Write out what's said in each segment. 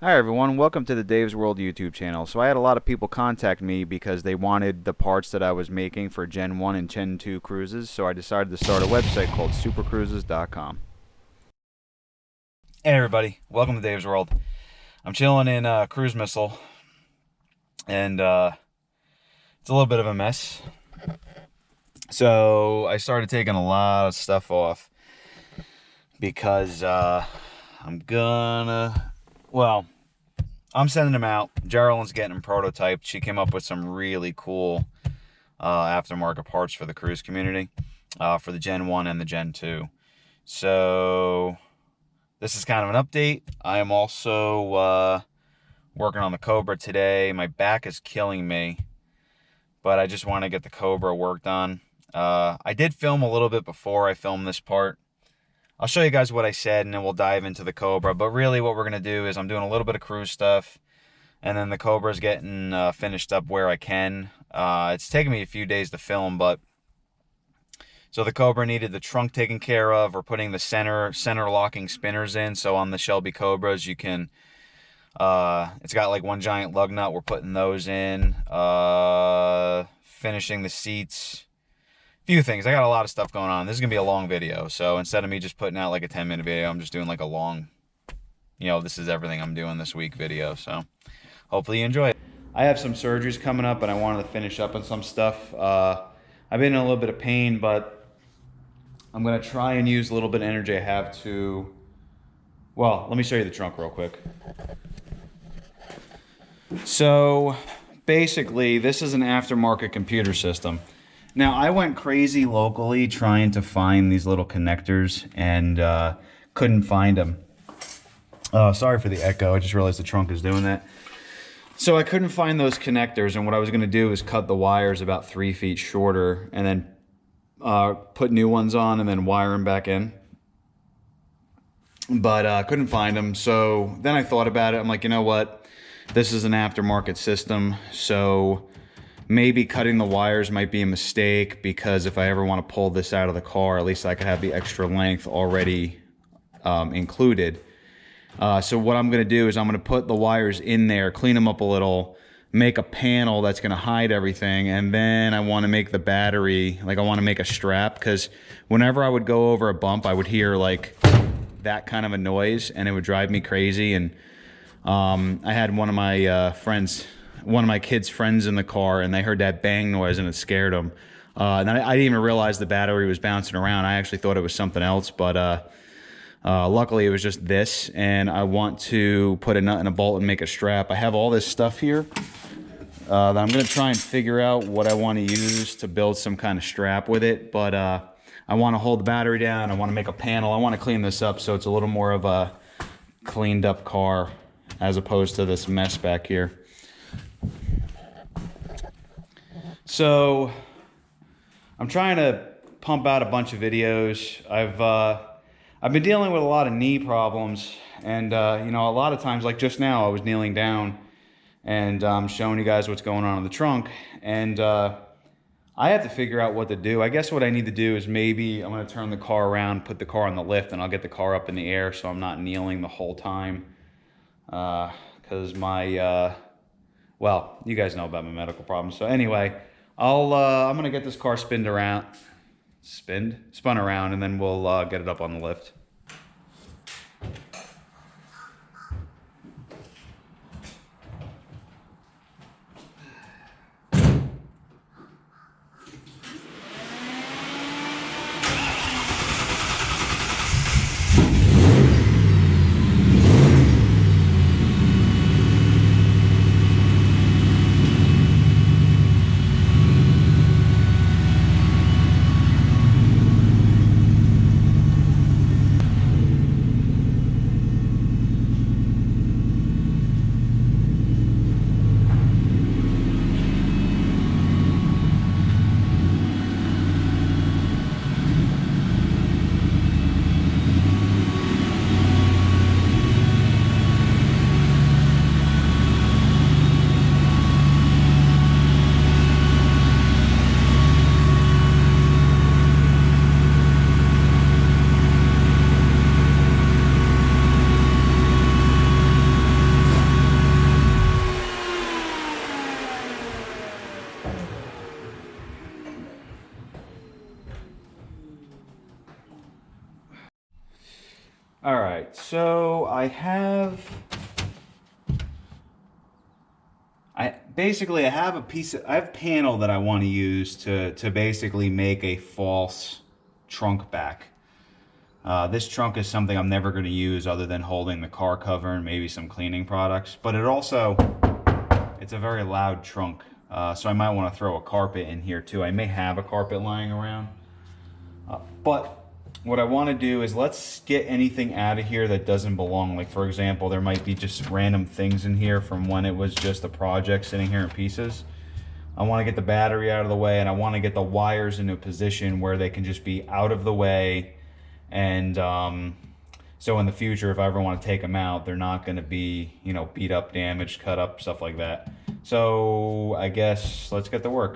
Hi everyone, welcome to the Dave's World YouTube channel. So I had a lot of people contact me because they wanted the parts that I was making for Gen 1 and Gen 2 cruises, so I decided to start a website called supercruises.com. Hey everybody, welcome to Dave's World. I'm chilling in Cruise Missile, and it's a little bit of a mess. So I started taking a lot of stuff off because I'm sending them out. Geraldine's getting them prototyped. She came up with some really cool aftermarket parts for the cruise community for the Gen 1 and the Gen 2. So this is kind of an update. I am also working on the COBRA today. My back is killing me, but I just want to get the COBRA worked on. I did film a little bit before I filmed this part. I'll show you guys what I said, and then we'll dive into the COBRA. But really what we're going to do is I'm doing a little bit of cruise stuff, and then the COBRA's getting finished up where I can. It's taken me a few days to film, but... So the COBRA needed the trunk taken care of. We're putting the center locking spinners in. So on the Shelby COBRAs, you can... it's got like one giant lug nut. We're putting those in. Finishing the seats. Few things. I got a lot of stuff going on. This is gonna be a long video, so instead of me just putting out like a 10-minute video, I'm just doing like a long, this is everything I'm doing this week video. So hopefully you enjoy it. I have some surgeries coming up, and I wanted to finish up on some stuff. I've been in a little bit of pain, but I'm gonna try and use a little bit of energy I have to... Well, let me show you the trunk real quick. So basically, this is an aftermarket computer system. Now, I went crazy locally trying to find these little connectors and couldn't find them. Sorry for the echo, I just realized the trunk is doing that. So I couldn't find those connectors, and what I was going to do is cut the wires about 3 feet shorter and then put new ones on and then wire them back in. But couldn't find them, so then I thought about it. I'm like, you know what? This is an aftermarket system, so... maybe cutting the wires might be a mistake, because if I ever want to pull this out of the car, at least I could have the extra length already included. So what I'm going to do is I'm going to put the wires in there, clean them up a little, make a panel that's going to hide everything, and then I want to make the battery, like I want to make a strap, because whenever I would go over a bump, I would hear like that kind of a noise, and it would drive me crazy. And I had one of my kids' friends in the car, and they heard that bang noise, and it scared them. And I didn't even realize the battery was bouncing around. I actually thought it was something else, but luckily it was just this. And I want to put a nut and a bolt and make a strap. I have all this stuff here that I'm going to try and figure out what I want to use to build some kind of strap with it. But I want to hold the battery down. I want to make a panel. I want to clean this up so it's a little more of a cleaned up car as opposed to this mess back here. So I'm trying to pump out a bunch of videos. I've been dealing with a lot of knee problems, and a lot of times, like just now, I was kneeling down and showing you guys what's going on in the trunk, and I have to figure out what to do. I guess what I need to do is maybe I'm going to turn the car around, put the car on the lift, and I'll get the car up in the air so I'm not kneeling the whole time, because my well, you guys know about my medical problems. So anyway, I'm gonna get this car spun around, and then we'll get it up on the lift. so I have a panel that I want to use to basically make a false trunk back. This trunk is something I'm never going to use other than holding the car cover and maybe some cleaning products, but it's a very loud trunk, so I might want to throw a carpet in here too. I may have a carpet lying around, but what I want to do is let's get anything out of here that doesn't belong. Like, for example, there might be just random things in here from when it was just a project sitting here in pieces. I want to get the battery out of the way, and I want to get the wires into a position where they can just be out of the way. And so in the future, if I ever want to take them out, they're not going to be, you know, beat up, damaged, cut up, stuff like that. So I guess let's get to work.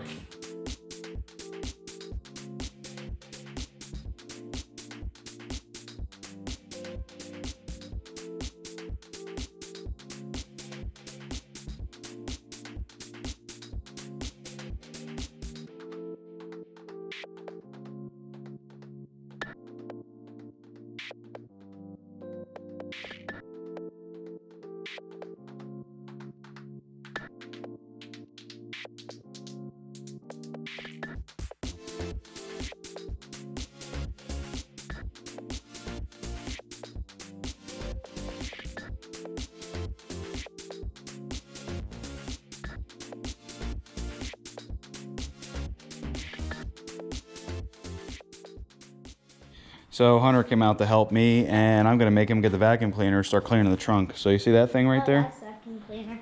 So Hunter came out to help me, and I'm gonna make him get the vacuum cleaner, start cleaning the trunk. So you see that thing right there? That's vacuum cleaner.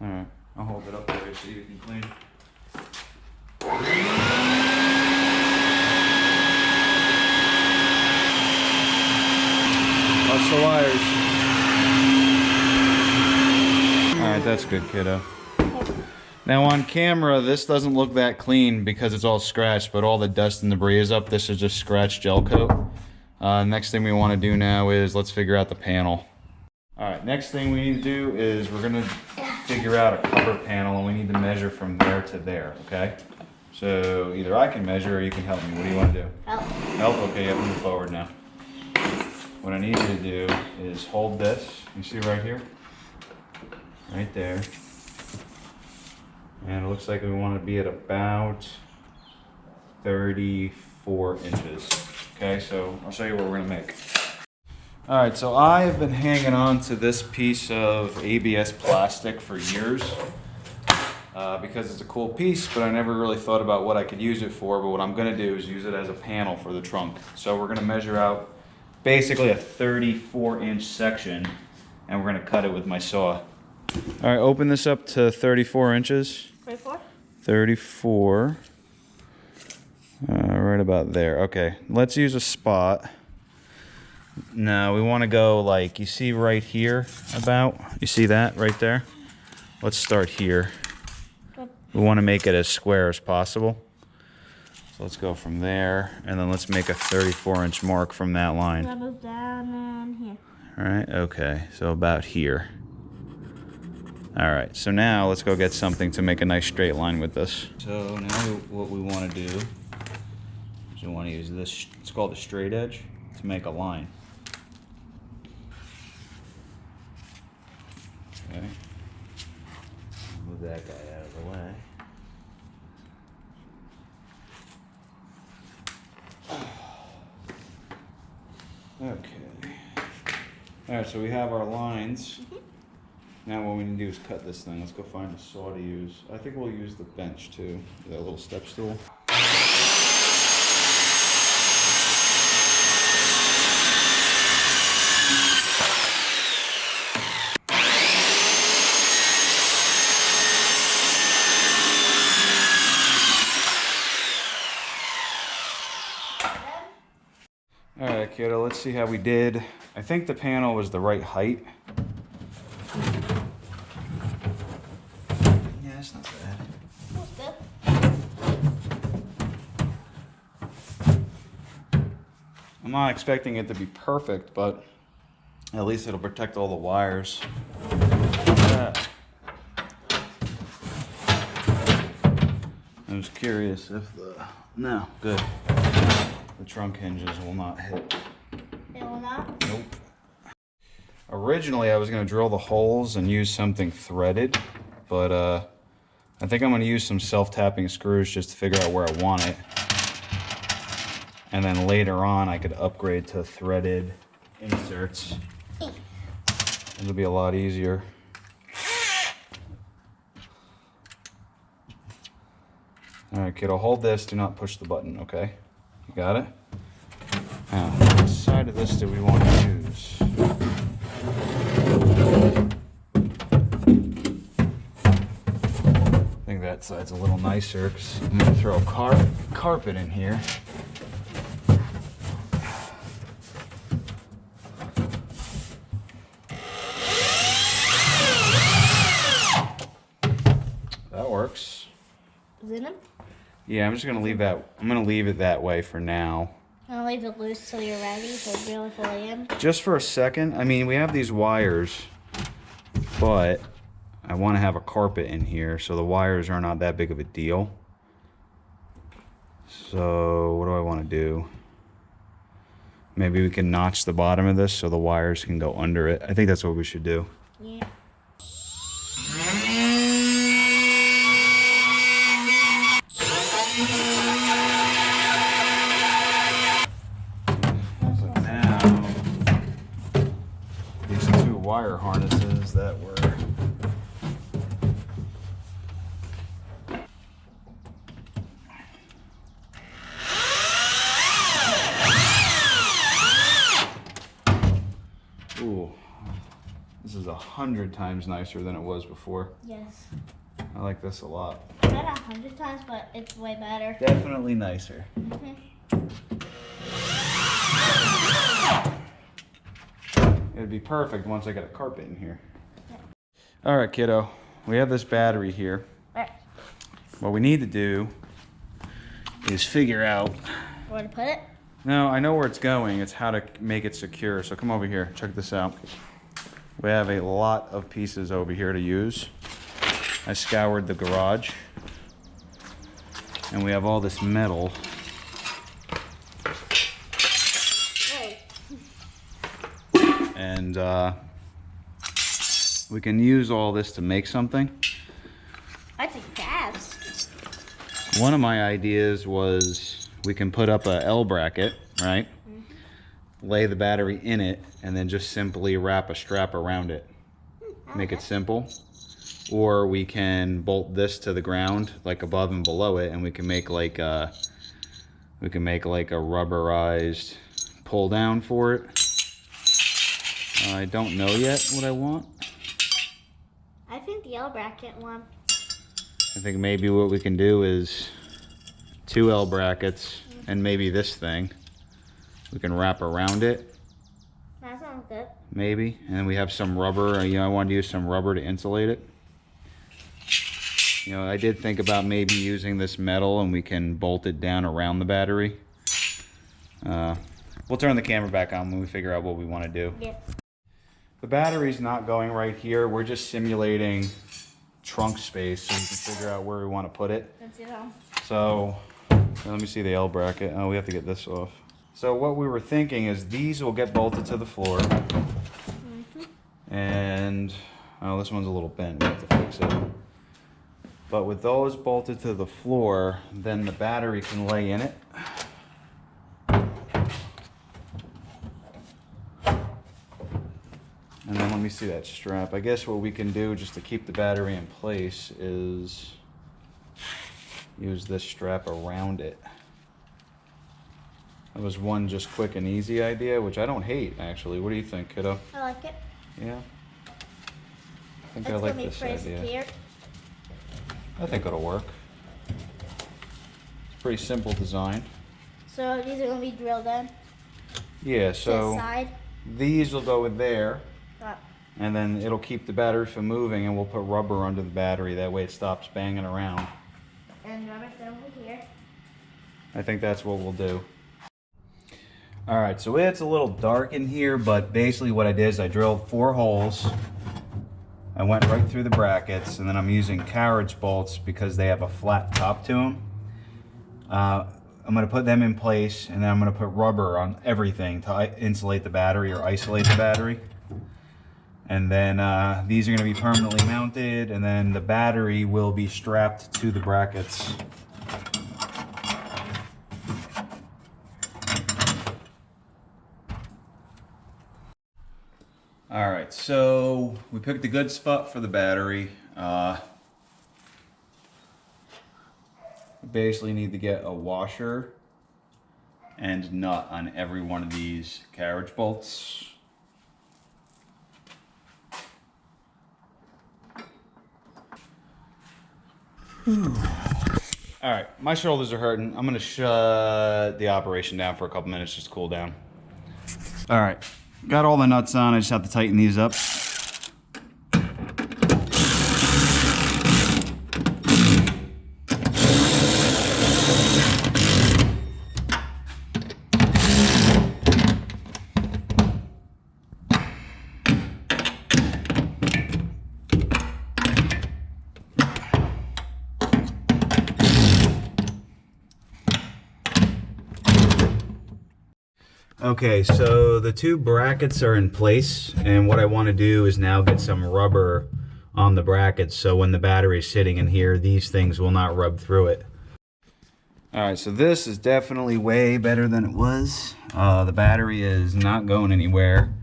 All right, I'll hold it up for you so you can clean. Watch the wires. All right, that's good, kiddo. Now on camera, this doesn't look that clean because it's all scratched, but all the dust and debris is up. This is just scratched gel coat. Next thing we want to do now is let's figure out the panel. All right, next thing we need to do is we're gonna figure out a cover panel, and we need to measure from there to there, okay? So either I can measure or you can help me. What do you want to do? Help. Help? Okay, you have to move forward now. What I need you to do is hold this. You see right here? Right there. And it looks like we want to be at about 34 inches. Okay, so I'll show you what we're going to make. All right, so I have been hanging on to this piece of ABS plastic for years because it's a cool piece, but I never really thought about what I could use it for. But what I'm going to do is use it as a panel for the trunk. So we're going to measure out basically a 34-inch section, and we're going to cut it with my saw. All right, open this up to 34 inches. 34? 34. Right about there. Okay, let's use a spot. Now we want to go like, you see right here about? You see that right there? Let's start here. Good. We want to make it as square as possible. So let's go from there, and then let's make a 34-inch mark from that line. That goes down and here. All right, okay, so about here. All right, so now let's go get something to make a nice straight line with this. So now what we want to do is we want to use this, it's called a straight edge, to make a line. Okay, move that guy out of the way. Okay. All right, so we have our lines. Now what we need to do is cut this thing. Let's go find a saw to use. I think we'll use the bench too, that little step stool. All right, kiddo, let's see how we did. I think the panel was the right height. Yeah, it's not bad. That's good. I'm not expecting it to be perfect, but at least it'll protect all the wires. I was curious if no, good. The trunk hinges will not hit. They will not? Originally, I was going to drill the holes and use something threaded, but I think I'm going to use some self-tapping screws just to figure out where I want it. And then later on, I could upgrade to threaded inserts. It'll be a lot easier. All right, kiddo, hold this. Do not push the button, okay? You got it? Now, what side of this do we want to use? I think that side's a little nicer because I'm going to throw carpet in here. That works. Is it him? Yeah, I'm just going to leave that. I'm going to leave it that way for now. I'll leave it loose till you're ready, so really fully in. Just for a second. I mean, we have these wires, but I want to have a carpet in here, so the wires are not that big of a deal. So what do I want to do? Maybe we can notch the bottom of this so the wires can go under it. I think that's what we should do. Yeah. So now, these two wire harnesses that were this is 100 times nicer than it was before. Yes. I like this a lot. Not 100 times, but it's way better. Definitely nicer. It'd be perfect once I got a carpet in here. All right, kiddo. We have this battery here. Right. What we need to do is figure out... Where to put it? No, I know where it's going. It's how to make it secure. So come over here. Check this out. We have a lot of pieces over here to use. I scoured the garage. And we have all this metal. Hey. And we can use all this to make something. I think fast. One of my ideas was we can put up a L bracket, right? Lay the battery in it, and then just simply wrap a strap around it. Make it simple. Or we can bolt this to the ground, like above and below it, and we can make like a rubberized pull down for it. I don't know yet what I want. I think the L bracket one. I think maybe what we can do is 2 L brackets and maybe this thing. We can wrap around it. That sounds good. Maybe. And then we have some rubber. I wanted to use some rubber to insulate it. I did think about maybe using this metal and we can bolt it down around the battery. We'll turn the camera back on when we figure out what we want to do. Yeah. The battery's not going right here. We're just simulating trunk space so we can figure out where we want to put it. Let's see how. So let me see the L bracket. Oh, we have to get this off. So what we were thinking is these will get bolted to the floor. And this one's a little bent. We have to fix it. But with those bolted to the floor, then the battery can lay in it. And then let me see that strap. I guess what we can do just to keep the battery in place is use this strap around it. That was one just quick and easy idea, which I don't hate, actually. What do you think, kiddo? I like it. Yeah? I think I It's like gonna be this pretty idea. secure. I think it'll work. It's a pretty simple design. So these are gonna be drilled in. Yeah, This so side. these will go in there, Up. and then it'll keep the battery from moving, and we'll put rubber under the battery. That way it stops banging around. And rubber over here. I think that's what we'll do. All right, so it's a little dark in here, but basically what I did is I drilled 4 holes. I went right through the brackets, and then I'm using carriage bolts because they have a flat top to them. I'm gonna put them in place, and then I'm gonna put rubber on everything to insulate the battery or isolate the battery. And then these are going to be permanently mounted, and then the battery will be strapped to the brackets. All right, so we picked a good spot for the battery. We basically need to get a washer and nut on every one of these carriage bolts. All right, my shoulders are hurting. I'm gonna shut the operation down for a couple minutes just to cool down. All right, got all the nuts on. I just have to tighten these up. Okay, so the two brackets are in place, and what I want to do is now get some rubber on the brackets so when the battery is sitting in here, these things will not rub through it. Alright, so this is definitely way better than it was. The battery is not going anywhere.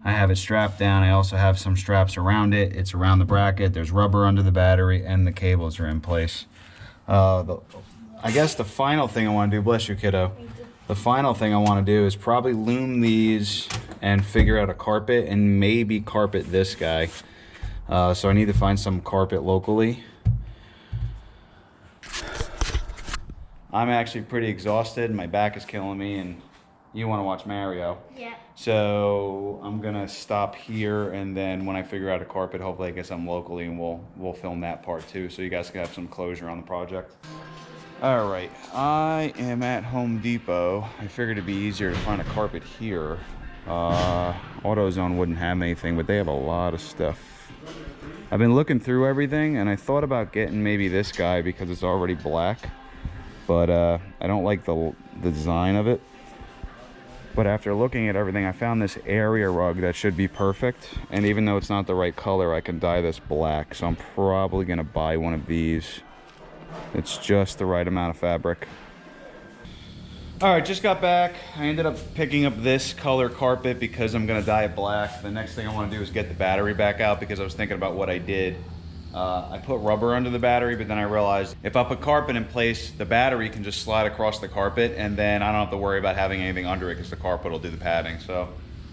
I have it strapped down. I also have some straps around it. It's around the bracket. There's rubber under the battery, and the cables are in place. I guess the final thing I want to do, bless you, kiddo. The final thing I want to do is probably loom these and figure out a carpet and maybe carpet this guy. So I need to find some carpet locally. I'm actually pretty exhausted. My back is killing me, and you want to watch Mario. Yeah. So I'm gonna stop here, and then when I figure out a carpet, hopefully I get some locally, and we'll film that part too, so you guys can have some closure on the project. All right, I am at Home Depot. I figured it'd be easier to find a carpet here. AutoZone wouldn't have anything, but they have a lot of stuff. I've been looking through everything, and I thought about getting maybe this guy because it's already black, but I don't like the design of it. But after looking at everything, I found this area rug that should be perfect, and even though it's not the right color, I can dye this black, so I'm probably gonna buy one of these. It's just the right amount of fabric. All right, just got back. I ended up picking up this color carpet because I'm gonna dye it black. The next thing I wanna do is get the battery back out because I was thinking about what I did. I put rubber under the battery, but then I realized if I put carpet in place, the battery can just slide across the carpet, and then I don't have to worry about having anything under it because the carpet will do the padding. So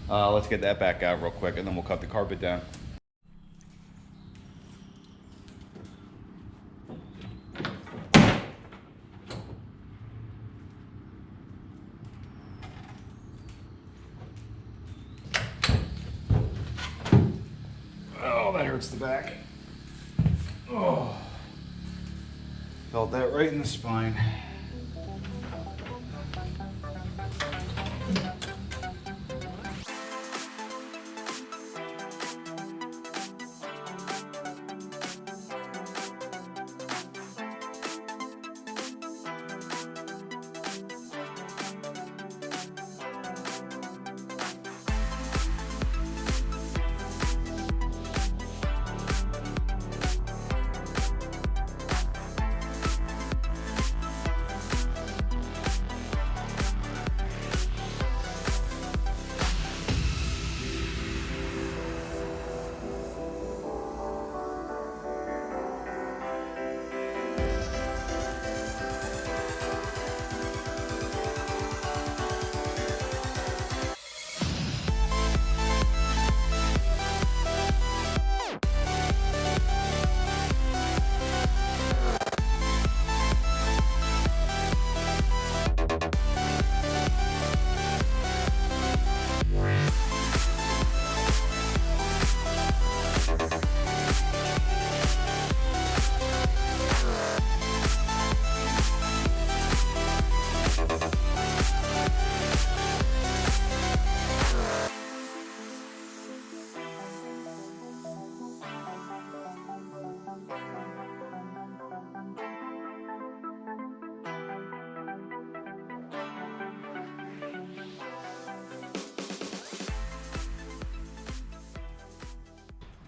let's get that back out real quick, and then we'll cut the carpet down. Oh, that hurts the back. Oh, felt that right in the spine.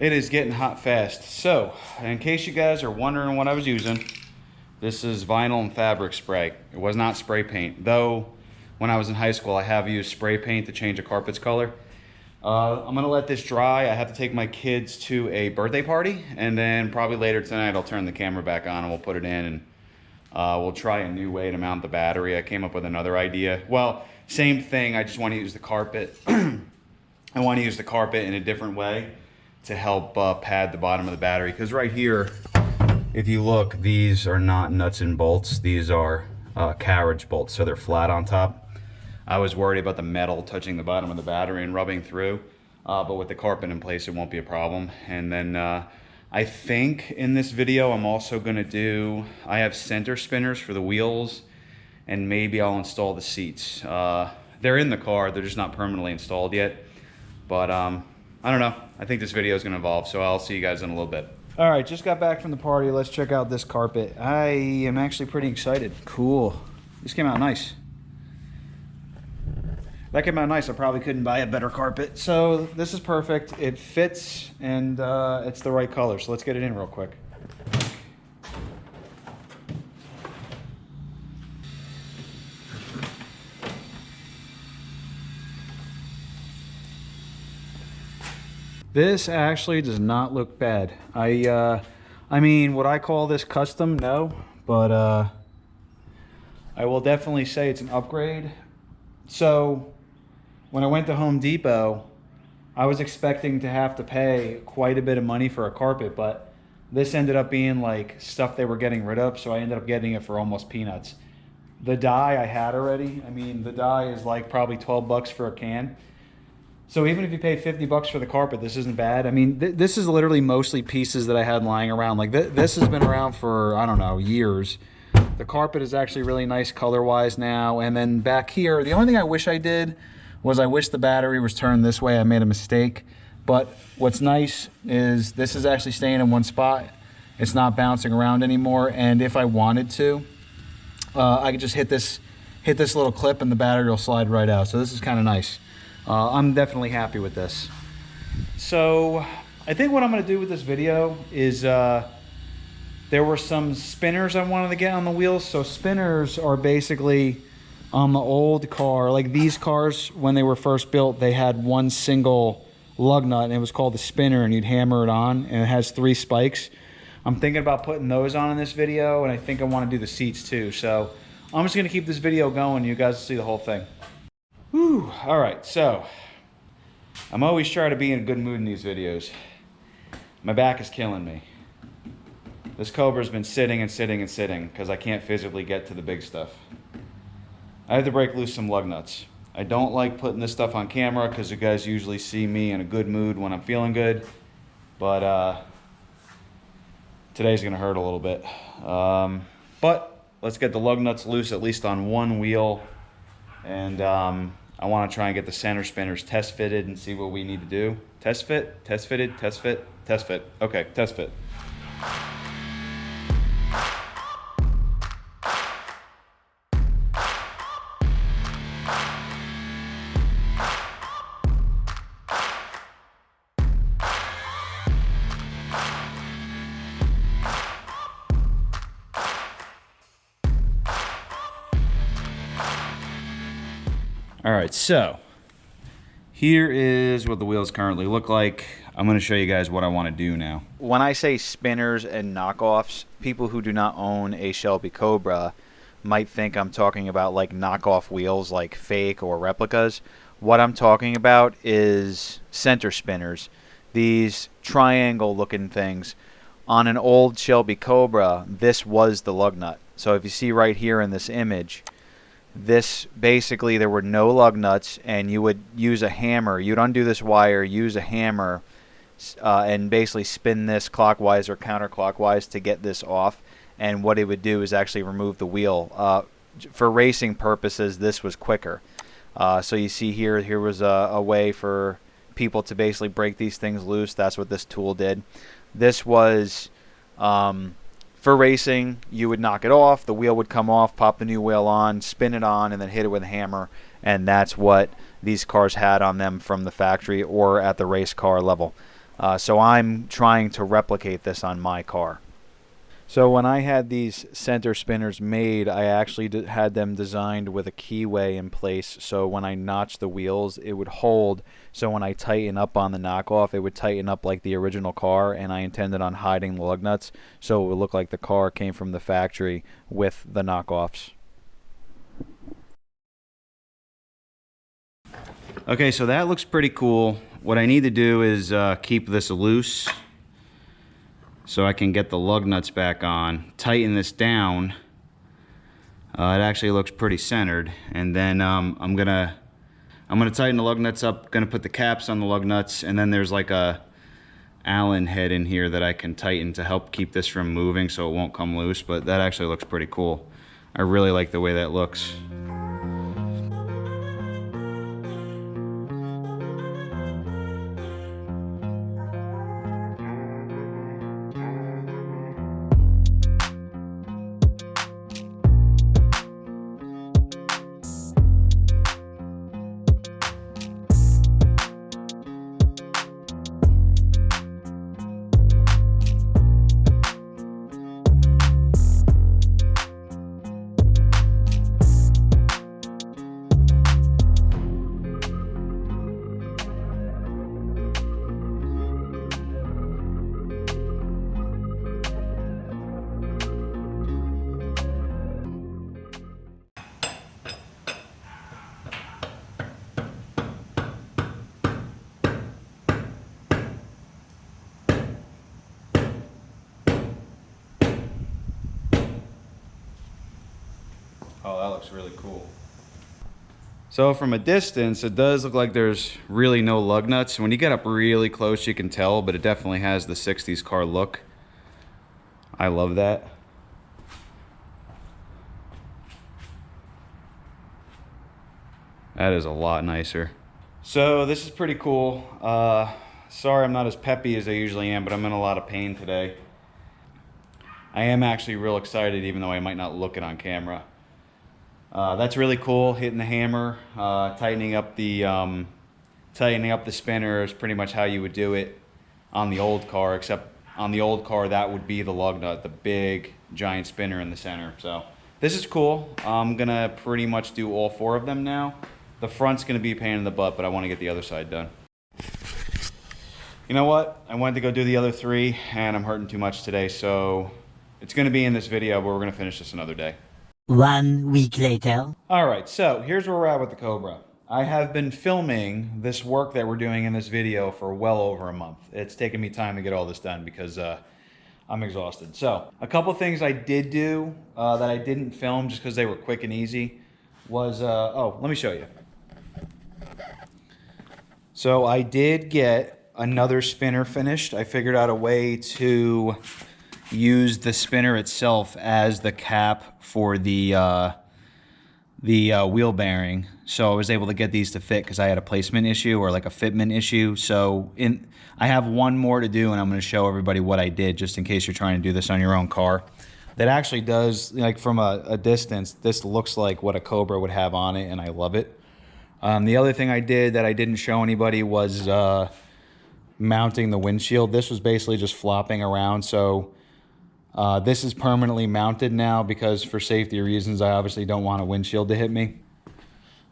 It is getting hot fast. So, in case you guys are wondering what I was using, this is vinyl and fabric spray. It was not spray paint, though when I was in high school I have used spray paint to change a carpet's color. I'm gonna let this dry. I have to take my kids to a birthday party, and then probably later tonight I'll turn the camera back on and we'll put it in, and we'll try a new way to mount the battery. I came up with another idea. Well, same thing, I just want to use the carpet. I want to use the carpet in a different way to help pad the bottom of the battery, because right here, if you look, these are not nuts and bolts. These are carriage bolts, so they're flat on top. I was worried about the metal touching the bottom of the battery and rubbing through, but with the carpet in place, it won't be a problem. And then I think in this video, I'm also gonna do, I have center spinners for the wheels, and maybe I'll install the seats. They're in the car, they're just not permanently installed yet. But I don't know. I think this video is going to evolve, so I'll see you guys in a little bit. All right, just got back from the party. Let's check out this carpet. I am actually pretty excited. Cool. This came out nice. That came out nice. I probably couldn't buy a better carpet. So this is perfect. It fits, and it's the right color. So let's get it in real quick. This actually does not look bad. I mean, would I call this custom? No, but I will definitely say it's an upgrade. So when I went to Home Depot, I was expecting to have to pay quite a bit of money for a carpet, but this ended up being like stuff they were getting rid of, so I ended up getting it for almost peanuts. The dye I had already. I mean, the dye is like probably 12 bucks for a can. So even if you pay 50 bucks for the carpet, this isn't bad. I mean, this is literally mostly pieces that I had lying around. Like this has been around for, I don't know, years. The carpet is actually really nice color-wise now. And then back here, the only thing I wish I did was I wish the battery was turned this way. I made a mistake. But what's nice is this is actually staying in one spot. It's not bouncing around anymore. And if I wanted to, I could just hit this little clip and the battery will slide right out. So this is kind of nice. I'm definitely happy with this. So I think what I'm going to do with this video is there were some spinners I wanted to get on the wheels. So spinners are basically on the old car, like these cars when they were first built, they had one single lug nut and it was called the spinner, and you'd hammer it on, and it has 3 spikes. I'm thinking about putting those on in this video, and I think I want to do the seats too. So I'm just going to keep this video going. You guys will see the whole thing. Whew. All right, so I'm always trying to be in a good mood in these videos. My back is killing me. This Cobra's been sitting and sitting and sitting because I can't physically get to the big stuff. I have to break loose some lug nuts. I don't like putting this stuff on camera because you guys usually see me in a good mood when I'm feeling good. But today's gonna hurt a little bit. But let's get the lug nuts loose, at least on one wheel. And I want to try and get the center spinners test fitted and see what we need to do. Test fit, test fitted, test fit, test fit. Okay, test fit. All right, so here is what the wheels currently look like. I'm going to show you guys what I want to do now. When I say spinners and knockoffs, people who do not own a Shelby Cobra might think I'm talking about like knockoff wheels, like fake or replicas. What I'm talking about is center spinners, these triangle looking things. On an old Shelby Cobra, this was the lug nut. So if you see right here in this image, this basically, there were no lug nuts, and you would use a hammer. You'd undo this wire, use a hammer, and basically spin this clockwise or counterclockwise to get this off. And what it would do is actually remove the wheel. For racing purposes, this was quicker. So you see here was a way for people to basically break these things loose. That's what this tool did. This was for racing. You would knock it off, the wheel would come off, pop the new wheel on, spin it on, and then hit it with a hammer. And that's what these cars had on them from the factory or at the race car level. So I'm trying to replicate this on my car. So when I had these center spinners made, I actually had them designed with a keyway in place, so when I notched the wheels, it would hold. So when I tighten up on the knockoff, it would tighten up like the original car, and I intended on hiding the lug nuts, so it would look like the car came from the factory with the knockoffs. Okay, so that looks pretty cool. What I need to do is keep this loose so I can get the lug nuts back on, tighten this down. It actually looks pretty centered, and then I'm gonna tighten the lug nuts up, gonna put the caps on the lug nuts, and then there's like a Allen head in here that I can tighten to help keep this from moving so it won't come loose, but that actually looks pretty cool. I really like the way that looks. Oh, that looks really cool. So from a distance, it does look like there's really no lug nuts. When you get up really close, you can tell, but it definitely has the 60s car look. I love that. That is a lot nicer. So this is pretty cool. Sorry I'm not as peppy as I usually am, but I'm in a lot of pain today. I am actually real excited, even though I might not look it on camera. That's really cool, hitting the hammer, tightening up the spinner is pretty much how you would do it on the old car, except on the old car that would be the lug nut, the big giant spinner in the center. So this is cool. I'm gonna pretty much do all 4 of them now. The front's gonna be a pain in the butt, but I want to get the other side done. You know what? I wanted to go do the other 3 and I'm hurting too much today, so it's gonna be in this video, but we're gonna finish this another day. 1 week later. All right, so here's where we're at with the COBRA. I have been filming this work that we're doing in this video for well over a month. It's taken me time to get all this done because I'm exhausted. So a couple things I did do that I didn't film just because they were quick and easy was, oh, let me show you. So I did get another spinner finished. I figured out a way to use the spinner itself as the cap for the wheel bearing. So I was able to get these to fit because I had a placement issue or like a fitment issue. So I have one more to do, and I'm going to show everybody what I did just in case you're trying to do this on your own car. That actually does, like from a distance, this looks like what a COBRA would have on it, and I love it. The other thing I did that I didn't show anybody was mounting the windshield. This was basically just flopping around. So this is permanently mounted now because for safety reasons, I obviously don't want a windshield to hit me.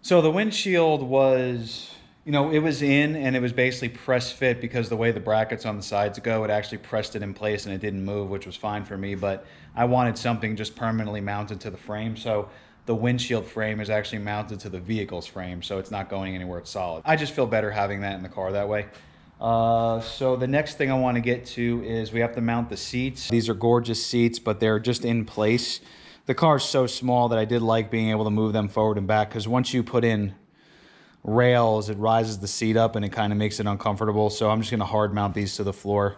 So the windshield was, you know, it was in and it was basically press fit because the way the brackets on the sides go, it actually pressed it in place and it didn't move, which was fine for me, but I wanted something just permanently mounted to the frame. So the windshield frame is actually mounted to the vehicle's frame, so it's not going anywhere, it's solid. I just feel better having that in the car that way. So the next thing I want to get to is we have to mount the seats. These are gorgeous seats, but they're just in place. The car is so small that I did like being able to move them forward and back, because once you put in rails, it rises the seat up and it kind of makes it uncomfortable. So I'm just going to hard mount these to the floor.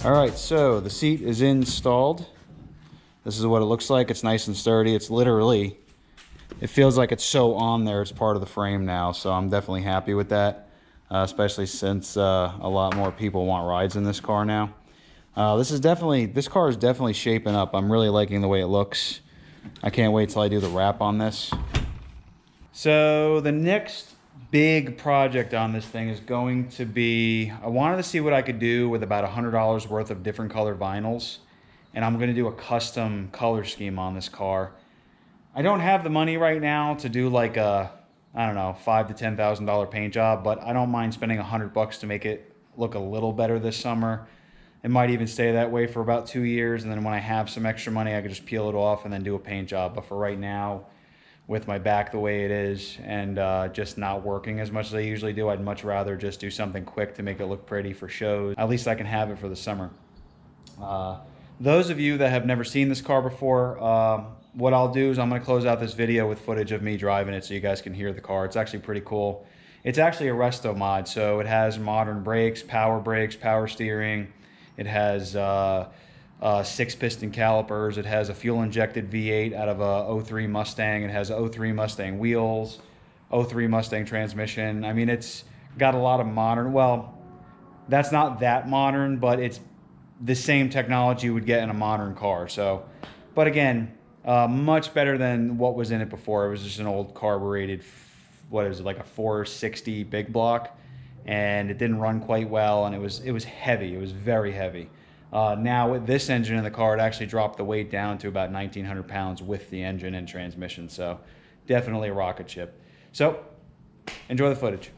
All right, so the seat is installed. This is what it looks like. It's nice and sturdy. It's literally, it feels like it's so on there. It's part of the frame now, so I'm definitely happy with that, especially since a lot more people want rides in this car now. This car is definitely shaping up. I'm really liking the way it looks. I can't wait till I do the wrap on this. So the next big project on this thing is going to be, I wanted to see what I could do with about $100 worth of different color vinyls, and I'm going to do a custom color scheme on this car. I don't have the money right now to do like a, I don't know, $5,000 to $10,000 paint job, but I don't mind spending $100 to make it look a little better this summer. It might even stay that way for about 2 years, and then when I have some extra money, I could just peel it off and then do a paint job. But for right now, with my back the way it is and just not working as much as I usually do, I'd much rather just do something quick to make it look pretty for shows. At least I can have it for the summer. Those of you that have never seen this car before, what I'll do is I'm going to close out this video with footage of me driving it so you guys can hear the car. It's actually pretty cool. It's actually a resto mod, so it has modern brakes, power steering. It has 6-piston calipers. It has a fuel-injected V8 out of a 03 Mustang. It has 03 Mustang wheels, 03 Mustang transmission. I mean, it's got a lot of modern, well, that's not that modern, but it's the same technology you would get in a modern car. So, but again, much better than what was in it before. It was just an old carbureted, what is it, like a 460 big block, and it didn't run quite well, and it was heavy. It was very heavy. Now with this engine in the car, it actually dropped the weight down to about 1,900 pounds with the engine and transmission. So definitely a rocket ship. So enjoy the footage.